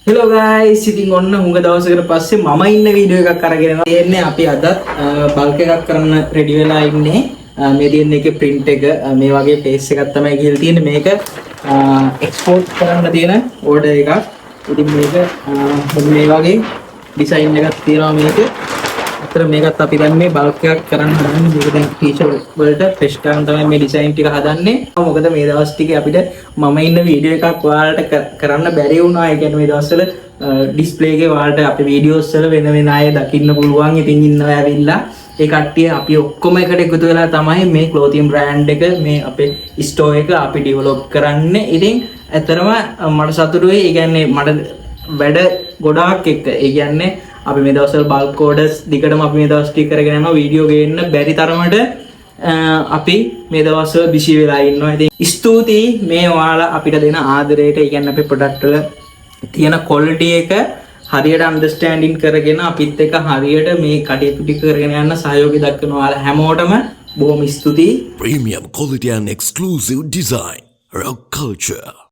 Hello guys, ඉතින් ඔන්න හුඟ දවසකට පස්සේ මම ඉන්න වීඩියෝ එකක් අරගෙන යනවා. එන්නේ අපි අද බල්ක් එකක් කරන්න රෙඩි වෙලා ඉන්නේ. මේ තියෙන එකේ print එක මේ වගේ face එකක් තමයි කියලා තියෙන්නේ. මේක export කරන්න තියෙන order එකක්. ඉතින් මේක මේ වගේ design එකක් තියෙනවා මේක. අතර මේකත් අපි දැන් මේ බල්ක් එකක් කරන්න හදන්නේ. මේක දැන් t-shirt වලට fresh කරන් තමයි මේ design ටික හදන්නේ. මොකද මේ දවස් ටිකේ අපිට මම ඉන්න වීඩියෝ එකක් ඔයාලට කරන්න බැරි වුණා. ඒ කියන්නේ මේ දවස්වල display එකේ ඔයාලට අපේ videos වල වෙන වෙන අය දකින්න පුළුවන්. ඉතින් ඉන්නවා ඇවිල්ලා ඒ කට්ටිය අපි ඔක්කොම එකට එකතු වෙලා තමයි මේ clothing brand එක මේ අපේ store එක අපි develop කරන්නේ. ඉතින් ඇත්තරම මට සතුටුයි. ඒ කියන්නේ මට වැඩ ගොඩාක් එක්ක. ඒ කියන්නේ අපි මේ දවස්වල bulk orders දිගටම අපි මේ දවස් ටික කරගෙන යනවා. වීඩියෝ ගේන්න බැරි තරමට අපි මේ දවස්වල busy වෙලා ඉන්නවා. ඉතින් ස්තුතියි මේ ඔයාලා අපිට දෙන ආදරයට. ඒ කියන්නේ අපේ product වල තියෙන quality එක හරියට understanding කරගෙන අපිත් එක්ක හරියට මේ කටයුතු ටික කරගෙන යන්න සහයෝගය දක්වන ඔයාලා හැමෝටම බොහොම ස්තුතියි. Premium quality and exclusive design. Rock culture.